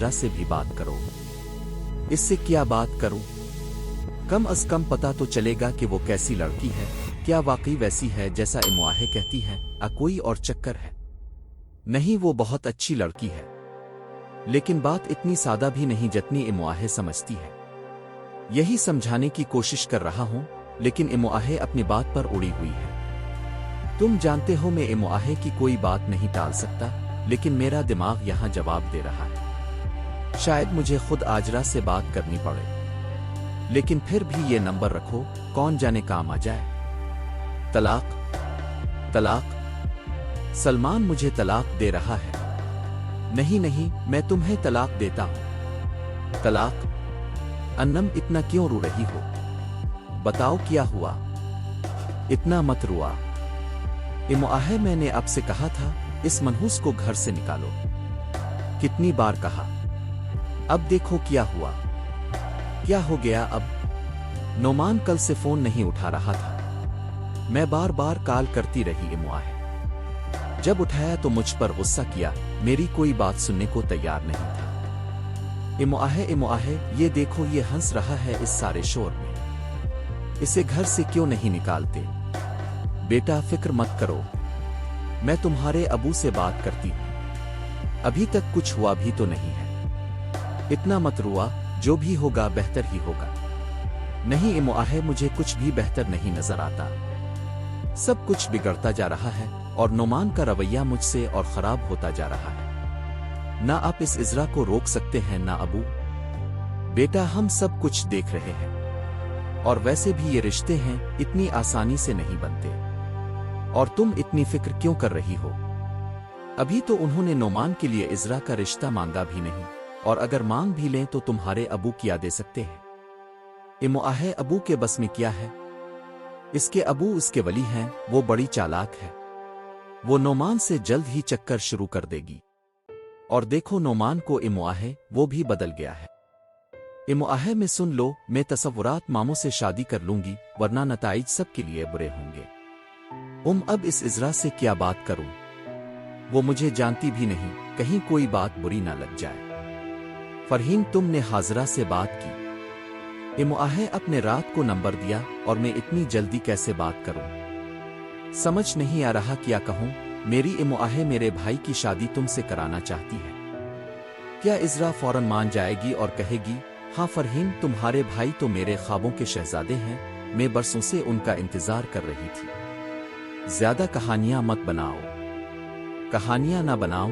हाजरा से भी बात करो। इससे क्या बात करूं? कम अज कम पता तो चलेगा कि वो कैसी लड़की है, क्या वाकई वैसी है जैसा इमुआहे कहती है, कोई और चक्कर है? नहीं, वो बहुत अच्छी लड़की है, लेकिन बात इतनी सादा भी नहीं जितनी इमुआहे समझती है। यही समझाने की कोशिश कर रहा हूं, लेकिन इमुआहे अपनी बात पर उड़ी हुई है। तुम जानते हो मैं इमुआहे की कोई बात नहीं टाल सकता, लेकिन मेरा दिमाग यहां जवाब दे रहा है। शायद मुझे खुद आजरा से बात करनी पड़े, लेकिन फिर भी ये नंबर रखो, कौन जाने काम आ जाए। तलाक, तलाक, सलमान मुझे तलाक दे रहा है। नहीं नहीं, मैं तुम्हें तलाक देता हूं। तलाक? अन्नम, इतना क्यों रो रही हो? बताओ क्या हुआ? इतना मत रुआ। इमुआहे, मैंने आपसे कहा था इस मनहूस को घर से निकालो। कितनी बार कहा? अब देखो क्या हुआ। क्या हो गया अब? नोमान कल से फोन नहीं उठा रहा था। मैं बार बार कॉल करती रही इमुआहे। जब उठाया तो मुझ पर गुस्सा किया, मेरी कोई बात सुनने को तैयार नहीं था। इमुआहे, इमुआहे, ये देखो ये हंस रहा है इस सारे शोर में। इसे घर से क्यों नहीं निकालते? बेटा फिक्र मत करो, मैं तुम्हारे अबू से बात करती हूं। अभी तक कुछ हुआ भी तो नहीं है। इतना मत रुआ, जो भी होगा बेहतर ही होगा। नहीं इमुआहे, मुझे कुछ भी बेहतर नहीं नजर आता। सब कुछ बिगड़ता जा रहा है और नोमान का रवैया मुझसे और खराब होता जा रहा है। ना आप इस इजरा को रोक सकते हैं ना अबू। बेटा हम सब कुछ देख रहे हैं, और वैसे भी ये रिश्ते हैं इतनी आसानी से नहीं बनते। और तुम इतनी फिक्र क्यों कर रही हो? अभी तो उन्होंने नोमान के लिए इजरा का रिश्ता मांगा भी नहीं, और अगर मांग भी लें तो तुम्हारे अबू क्या दे सकते हैं? इमुआहे, अबू के बस में क्या है? इसके अबू इसके वली हैं, वो बड़ी चालाक है। वो नोमान से जल्द ही चक्कर शुरू कर देगी। और देखो नोमान को इमुआहे, वो भी बदल गया है। इमुआहे, में सुन लो, मैं तसव्वुरात मामों से शादी कर लूंगी, वरना नताइज सबके लिए बुरे होंगे। अब इस इजरा से क्या बात करूं? वो मुझे जानती भी नहीं, कहीं कोई बात बुरी ना लग जाए। फरहीन, तुमने हाजरा से बात की? इमुआहे, अपने रात को नंबर दिया, और मैं इतनी जल्दी कैसे बात करूं? समझ नहीं आ रहा क्या कहूं। मेरी इमुआहे मेरे भाई की शादी तुमसे कराना चाहती है। क्या इजरा फौरन मान जाएगी और कहेगी, हाँ फरहीन, तुम्हारे भाई तो मेरे ख्वाबों के शहजादे हैं, मैं बरसों से उनका इंतजार कर रही थी। ज्यादा कहानियां मत बनाओ। कहानियां ना बनाओ।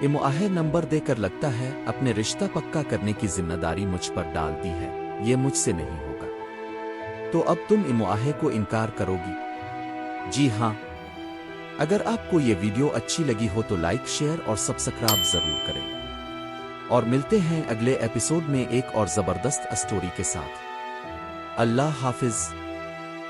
इमुआहे, नंबर देकर लगता है अपने रिश्ता पक्का करने की जिम्मेदारी मुझ पर डाल दी है। ये मुझसे नहीं होगा। तो अब तुम इमुआहे को इनकार करोगी? जी हाँ। अगर आपको ये वीडियो अच्छी लगी हो तो लाइक, शेयर और सब्सक्राइब जरूर करें। और मिलते हैं अगले एपिसोड में एक और जबरदस्त स्टोरी के साथ। अल्लाह हाफिज।